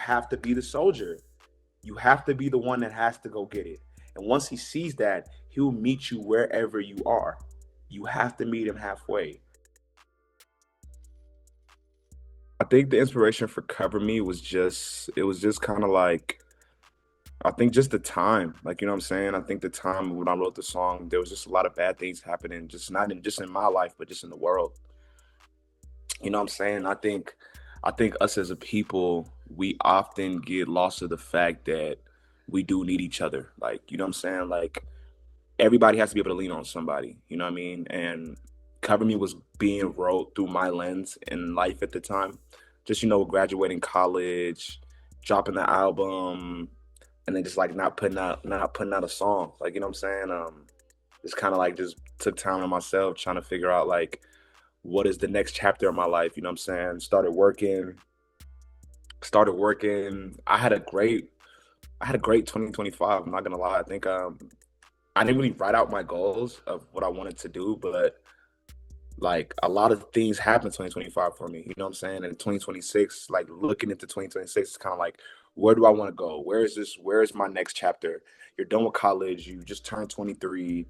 have to be the soldier. You have to be the one that has to go get it. And once he sees that, he'll meet you wherever you are. You have to meet him halfway. I think the inspiration for Cover Me was just it was just kind of like I think just the time, like you know what I'm saying. I think the time when I wrote the song, there was just a lot of bad things happening, just not in just in my life, but just in the world. You know what I'm saying? I think us as a people, we often get lost to the fact that we do need each other. Like, you know what I'm saying? Like everybody has to be able to lean on somebody, you know what I mean? And Cover Me was being wrote through my lens in life at the time. Just, graduating college, dropping the album, and then just like not putting out a song. Like, you know what I'm saying? It's kind of like just took time on myself trying to figure out like what is the next chapter of my life, you know what I'm saying? Started working. I had a great 2025. I'm not gonna lie. I think I didn't really write out my goals of what I wanted to do, but like a lot of things happened in 2025 for me. You know what I'm saying? And 2026, like looking into 2026, it's kind of like, where do I want to go? Where is this? Where is my next chapter? You're done with college. You just turned 23,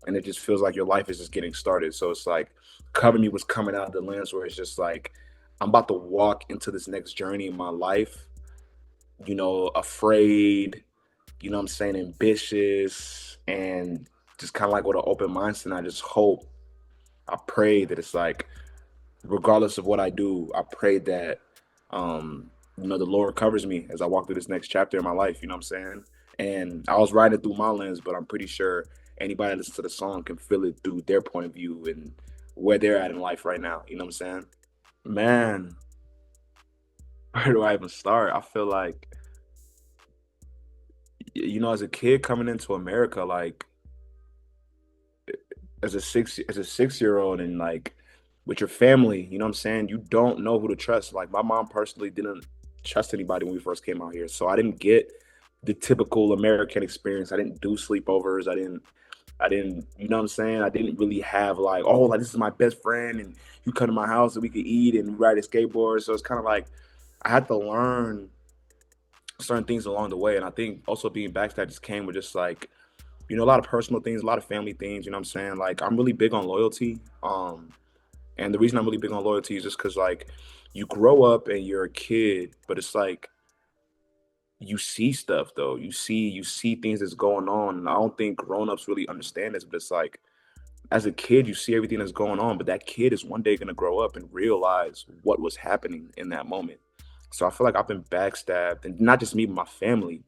and it just feels like your life is just getting started. So it's like, Cover Me was coming out of the lens where it's just like, I'm about to walk into this next journey in my life. Afraid. You know what I'm saying? Ambitious, and just kind of like with an open mindset. And I just hope, I pray that it's like, regardless of what I do, I pray that the Lord covers me as I walk through this next chapter in my life, you know what I'm saying? And I was writing it through my lens, but I'm pretty sure anybody that listens to the song can feel it through their point of view and where they're at in life right now, you know what I'm saying? Man, where do I even start? I feel like, as a kid coming into America, like as a 6 year old, and like with your family, you know what I'm saying? You don't know who to trust. Like my mom personally didn't trust anybody when we first came out here. So I didn't get the typical American experience. I didn't do sleepovers. I didn't, you know what I'm saying? I didn't really have like, oh, like this is my best friend and you come to my house and we could eat and ride a skateboard. So it's kind of like I had to learn certain things along the way. And I think also being backstage just came with just like, a lot of personal things, a lot of family things, you know what I'm saying? Like I'm really big on loyalty. And the reason I'm really big on loyalty is just because like you grow up and you're a kid, but it's like you see stuff though. You see things that's going on. And I don't think grown-ups really understand this, but it's like as a kid, you see everything that's going on, but that kid is one day gonna grow up and realize what was happening in that moment. So I feel like I've been backstabbed, and not just me, but my family.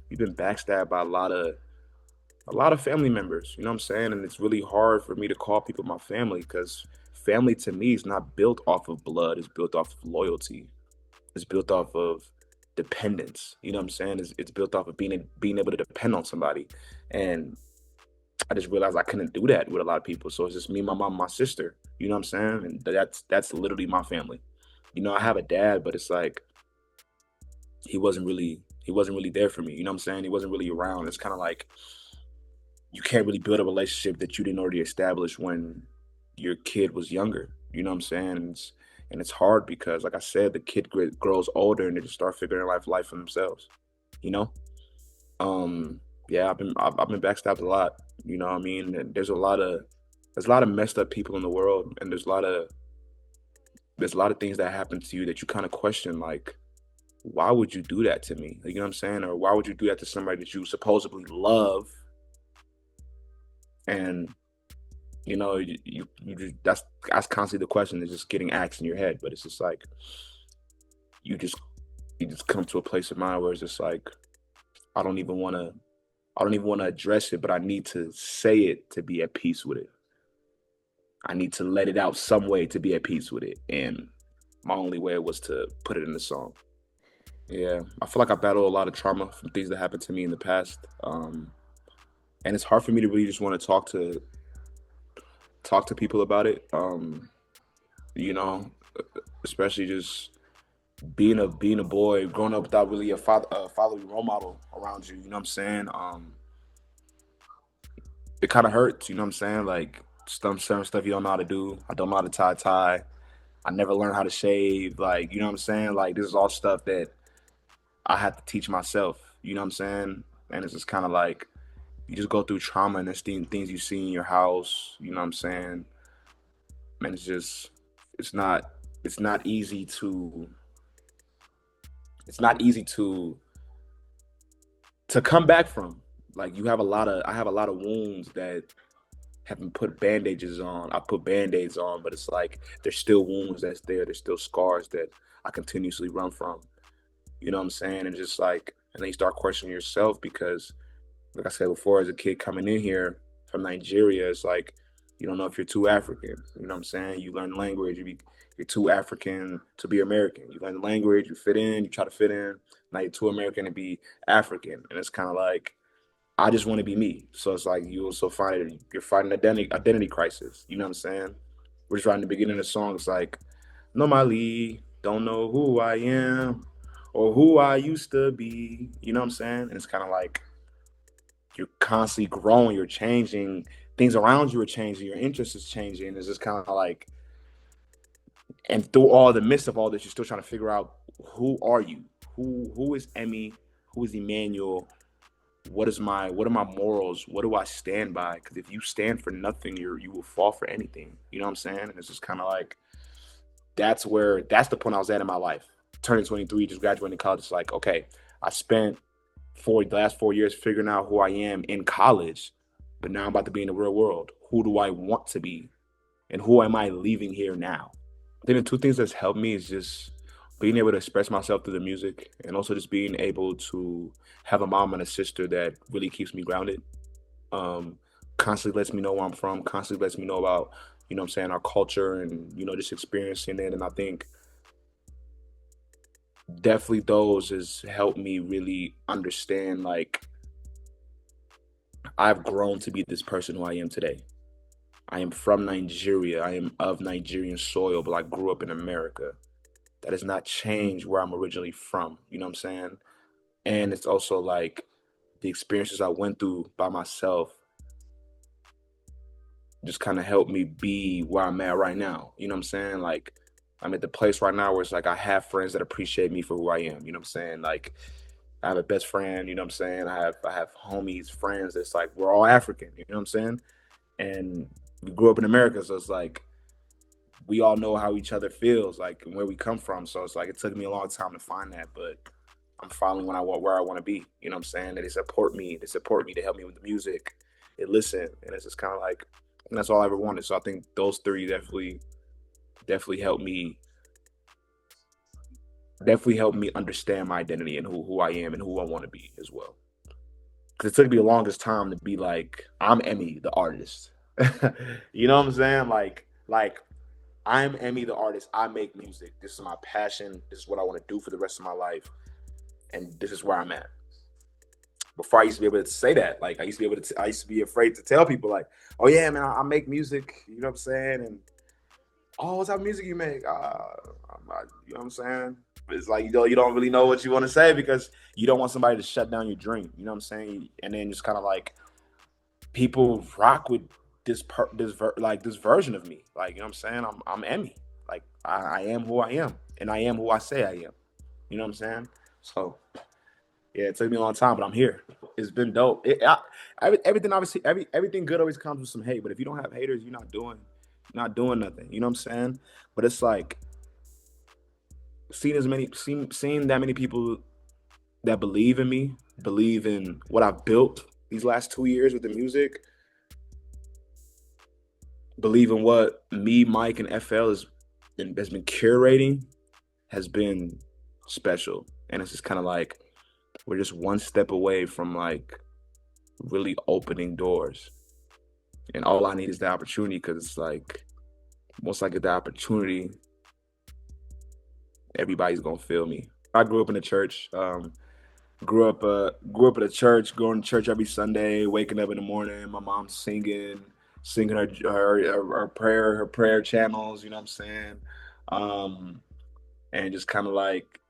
We've been backstabbed by a lot of family members, you know what I'm saying? And it's really hard for me to call people my family because family to me is not built off of blood, it's built off of loyalty. It's built off of dependence. You know what I'm saying? It's built off of being able to depend on somebody. And I just realized I couldn't do that with a lot of people. So it's just me, my mom, my sister. You know what I'm saying? And that's literally my family. I have a dad, but it's like he wasn't really there for me. You know what I'm saying? He wasn't really around. It's kind of like you can't really build a relationship that you didn't already establish when your kid was younger. You know what I'm saying? And it's hard because, like I said, the kid grows older and they just start figuring life for themselves. You know? Yeah, I've been backstabbed a lot. You know what I mean? And there's a lot of messed up people in the world, and there's a lot of things that happen to you that you kind of question, like, why would you do that to me? Like, you know what I'm saying? Or why would you do that to somebody that you supposedly love? And you just that's constantly the question that's just getting asked in your head. But it's just like you just you just come to a place of mind where it's just like I don't even want to I don't even want to address it, but I need to say it to be at peace with it. I need to let it out some way to be at peace with it. And my only way was to put it in the song. Yeah, I feel like I battle a lot of trauma from things that happened to me in the past, and it's hard for me to really just want to talk to people about it. You know, especially just being a boy, growing up without really a fatherly role model around you. You know what I'm saying? It kind of hurts. You know what I'm saying? Like some certain stuff you don't know how to do. I don't know how to tie a tie. I never learned how to shave. Like you know what I'm saying? Like this is all stuff that I had to teach myself. You know what I'm saying? And it's just kind of like you just go through trauma and there's things you see in your house. You know what I'm saying? And it's just it's not it's not easy to it's not easy to come back from. Like you have a lot of I have a lot of wounds that have been put bandages on. I put band-aids on, but it's like there's still wounds that's there. There's still scars that I continuously run from. You know what I'm saying? And just like and then you start questioning yourself because like I said before, as a kid coming in here from Nigeria, it's like you don't know if you're too African. You know what I'm saying? You learn language, you're too African to be American. You learn the language, you fit in, you try to fit in. Now you're too American to be African, and it's kind of like I just want to be me. So it's like you also find it, you're fighting identity crisis. You know what I'm saying? We're just right in the beginning of the song. It's like normally don't know who I am or who I used to be. You know what I'm saying? And it's kind of like you're constantly growing, you're changing, things around you are changing, your interest is changing. It's just kind of like, and through all the midst of all this, you're still trying to figure out who are you, who is E.M.E, who is Emmanuel, what are my morals, what do I stand by? Because if you stand for nothing, you will fall for anything. You know what I'm saying? And it's just kind of like that's the point I was at in my life. Turning 23, just graduating college. It's like okay, I spent the last 4 years figuring out who I am in college, but now I'm about to be in the real world. Who do I want to be, and who am I leaving here now? I think the two things that's helped me is just being able to express myself through the music, and also just being able to have a mom and a sister that really keeps me grounded. Um, Constantly lets me know where I'm from. Constantly lets me know about you know what I'm saying our culture and just experiencing it. And I think definitely those has helped me really understand like I've grown to be this person who I am today. I am from Nigeria. I am of Nigerian soil, but I grew up in America. That has not changed where I'm originally from. You know what I'm saying? And it's also like the experiences I went through by myself just kind of helped me be where I'm at right now. You know what I'm saying? Like I'm at the place right now where it's like I have friends that appreciate me for who I am. You know what I'm saying? Like I have a best friend, you know what I'm saying? I have homies, friends that's like we're all African, you know what I'm saying? And we grew up in America, so it's like we all know how each other feels, like and where we come from. So it's like it took me a long time to find that, but I'm finally when I want where I want to be. You know what I'm saying? That they support me, to help me with the music, they listen, and it's just kind of like and that's all I ever wanted. So I think those three definitely helped me understand my identity and who I am and who I want to be as well. Because it took me the longest time to be like I'm E.M.E the artist. You know what I'm saying? Like I'm E.M.E the artist. I make music. This is my passion. This is what I want to do for the rest of my life, and this is where I'm at. Before I used to be able to say that, like I used to be afraid to tell people, like, oh yeah, man, I make music. You know what I'm saying? And oh, what type of music you make? I'm not, you know what I'm saying? But it's like you don't really know what you want to say because you don't want somebody to shut down your dream. You know what I'm saying? And then just kind of like people rock with this version of me. Like you know what I'm saying? I'm E.M.E. Like I am who I am, and I am who I say I am. You know what I'm saying? So yeah, it took me a long time, but I'm here. It's been dope. Everything obviously everything good always comes with some hate, but if you don't have haters, you're not doing nothing. You know what I'm saying? But it's like seeing that many people that believe in me, believe in what I've built these last 2 years with the music, believe in what me, Mike, and FL has been curating, has been special. And it's just kind of like we're just one step away from like really opening doors. And all I need is the opportunity because it's like once I get the opportunity, everybody's gonna feel me. I grew up in the church. Grew up in a church, going to church every Sunday, waking up in the morning, my mom singing her prayer channels, you know what I'm saying? Um, and just kind of like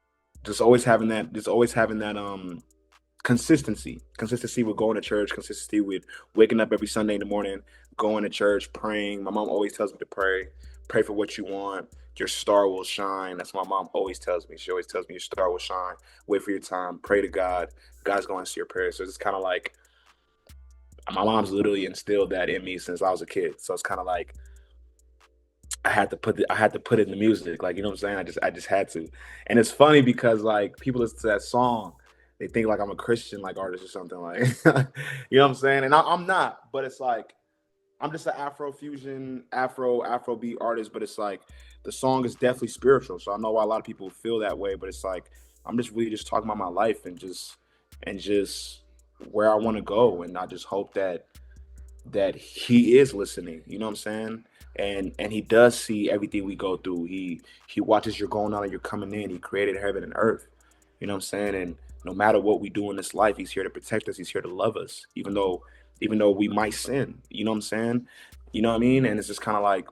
just always having that consistency with going to church, consistency with waking up every Sunday in the morning, going to church, praying. My mom always tells me to pray for what you want, your star will shine. That's what my mom always tells me. She always tells me your star will shine. Wait for your time. Pray to God. God's going to answer your prayers. So it's kind of like my mom's literally instilled that in me since I was a kid. So it's kind of like I had to put it in the music. Like, you know what I'm saying? I just had to. And it's funny because like people listen to that song, they think like I'm a Christian like artist or something like you know what I'm saying? And I'm not, but it's like I'm just an Afrofusion, Afrobeat artist, but it's like the song is definitely spiritual. So I know why a lot of people feel that way, but it's like I'm just really just talking about my life and just where I want to go. And I just hope that he is listening, you know what I'm saying? And he does see everything we go through. He watches you're going out and you're coming in. He created heaven and earth. You know what I'm saying? And no matter what we do in this life, he's here to protect us. He's here to love us, even though we might sin. You know what I'm saying? You know what I mean? And it's just kind of like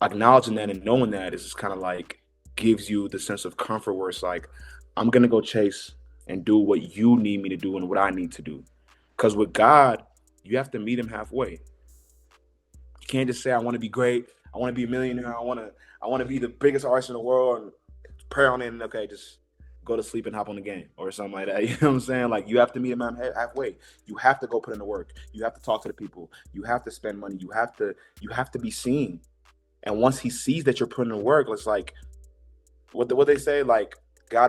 acknowledging that and knowing that is just kind of like gives you the sense of comfort where it's like, I'm gonna go chase and do what you need me to do and what I need to do. Because with God, you have to meet him halfway. You can't just say I want to be great, I want to be a millionaire, I want to be the biggest artist in the world and pray on it and okay, just go to sleep and hop on the game or something like that. You know what I'm saying? Like you have to meet him halfway. You have to go put in the work. You have to talk to the people. You have to spend money. You have to be seen. And once he sees that you're putting in work, it's like what they say, like God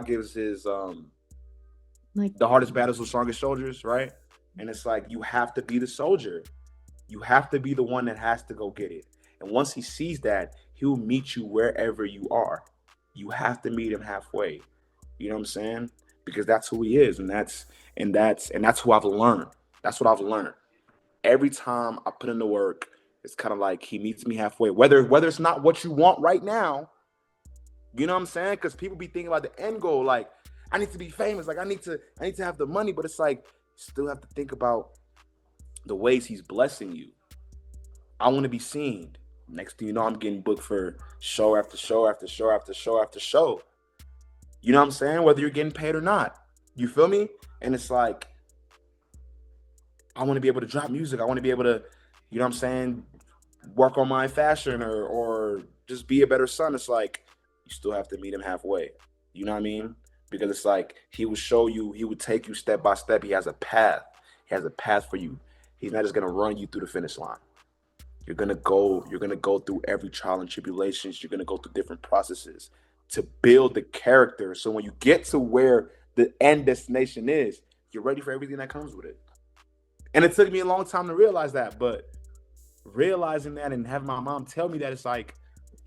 gives his Like, the hardest battles to the strongest soldiers, right? And it's like you have to be the soldier. You have to be the one that has to go get it. And once he sees that, he'll meet you wherever you are. You have to meet him halfway. You know what I'm saying? Because that's who he is, and that's who I've learned. That's what I've learned. Every time I put in the work, it's kind of like he meets me halfway. Whether it's not what you want right now, you know what I'm saying? Because people be thinking about the end goal, like I need to be famous, like I need to have the money, but it's like you still have to think about the ways he's blessing you. I want to be seen. Next thing you know, I'm getting booked for show after show after show after show after show. You know what I'm saying? Whether you're getting paid or not. You feel me? And it's like, I want to be able to drop music. I want to be able to, you know what I'm saying, work on my fashion or just be a better son. It's like, you still have to meet him halfway. You know what I mean? Because it's like, he would show you, he would take you step by step. He has a path. He has a path for you. He's not just going to run you through the finish line. You're gonna go through every trial and tribulations. You're gonna go through different processes to build the character. So when you get to where the end destination is, you're ready for everything that comes with it. And it took me a long time to realize that, but realizing that and having my mom tell me that it's like,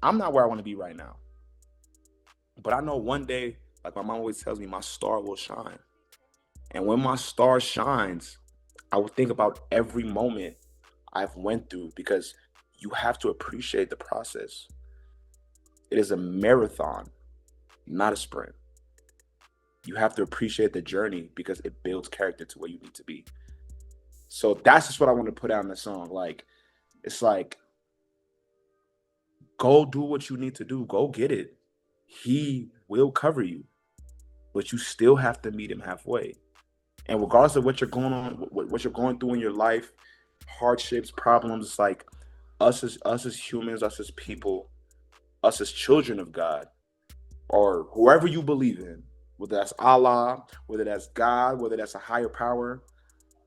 I'm not where I want to be right now. But I know one day, like my mom always tells me, my star will shine. And when my star shines, I will think about every moment I've went through because you have to appreciate the process. It is a marathon, not a sprint. You have to appreciate the journey because it builds character to where you need to be. So that's just what I want to put out in the song. Like, it's like, go do what you need to do. Go get it. He will cover you, but you still have to meet him halfway. And regardless of what you're going on, what you're going through in your life, hardships, problems, it's like us as humans, us as people, us as children of God, or whoever you believe in, whether that's Allah, whether that's God, whether that's a higher power,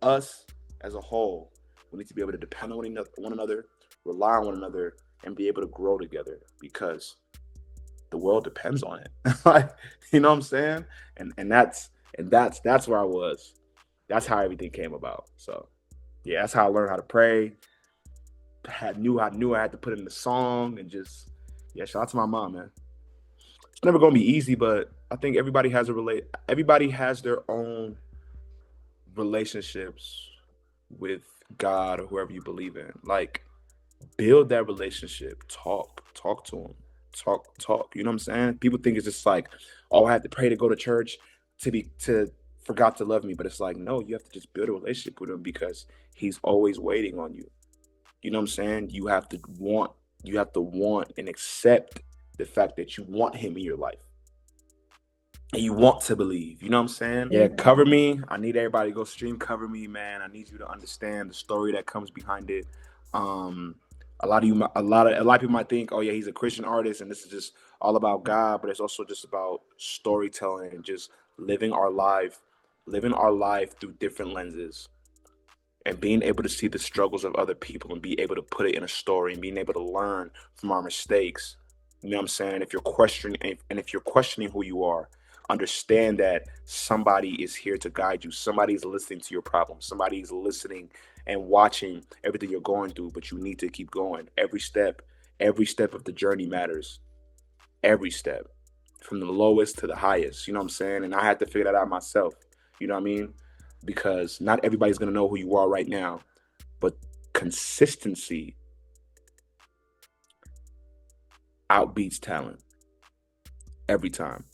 us as a whole, we need to be able to depend on one another, rely on one another, and be able to grow together because the world depends on it. Like, you know what I'm saying? And that's where I was. That's how everything came about. So yeah, that's how I learned how to pray. I knew I had to put in the song and just yeah, shout out to my mom, man. It's never gonna be easy, but I think everybody has their own relationships with God or whoever you believe in. Like build that relationship. Talk to him. Talk. You know what I'm saying? People think it's just like, oh, I have to pray to go to church to for God to love me. But it's like, no, you have to just build a relationship with him because he's always waiting on you. You know what I'm saying? You have to want and accept the fact that you want him in your life. And you want to believe. You know what I'm saying? Yeah, cover me. I need everybody to go stream Cover Me, man. I need you to understand the story that comes behind it. Um, a lot of people might think, oh yeah, he's a Christian artist, and this is just all about God, but it's also just about storytelling and just living our life, living our life through different lenses, and being able to see the struggles of other people and be able to put it in a story and being able to learn from our mistakes. You know what I'm saying? If you're questioning and if you're questioning who you are, understand that somebody is here to guide you. Somebody's listening to your problems. Somebody's listening and watching everything you're going through, but you need to keep going. Every step of the journey matters. Every step. From the lowest to the highest. You know what I'm saying? And I had to figure that out myself. You know what I mean? Because not everybody's gonna know who you are right now, but consistency outbeats talent every time.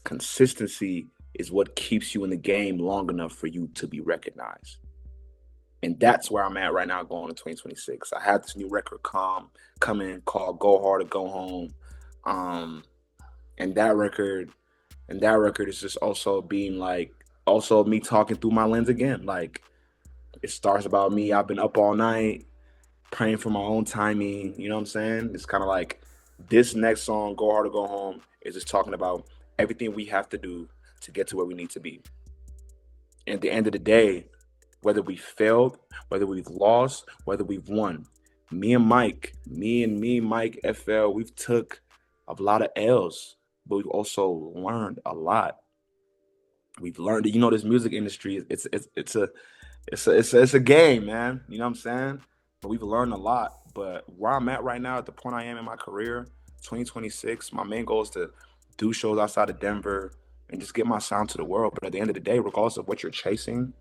Consistency is what keeps you in the game long enough for you to be recognized. And that's where I'm at right now going to 2026. I have this new record coming called Go Hard or Go Home. Um and that record is just also being like also me talking through my lens again. Like it starts about me. I've been up all night praying for my own timing. You know what I'm saying? It's kind of like this next song, Go Hard or Go Home, is just talking about everything we have to do to get to where we need to be. And at the end of the day, whether we failed, whether we've lost, whether we've won, Mike, FL, we've took a lot of L's, but we've also learned a lot. We've learned that this music industry it's a game, man. You know what I'm saying? But we've learned a lot. But where I'm at right now, at the point I am in my career, 2026, my main goal is to do shows outside of Denver and just get my sound to the world. But at the end of the day, regardless of what you're chasing,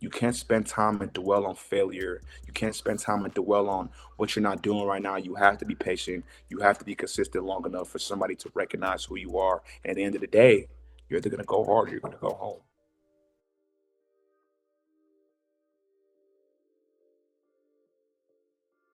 you can't spend time and dwell on failure. You can't spend time and dwell on what you're not doing right now. You have to be patient. You have to be consistent long enough for somebody to recognize who you are. And at the end of the day, you're either gonna go hard or you're gonna go home.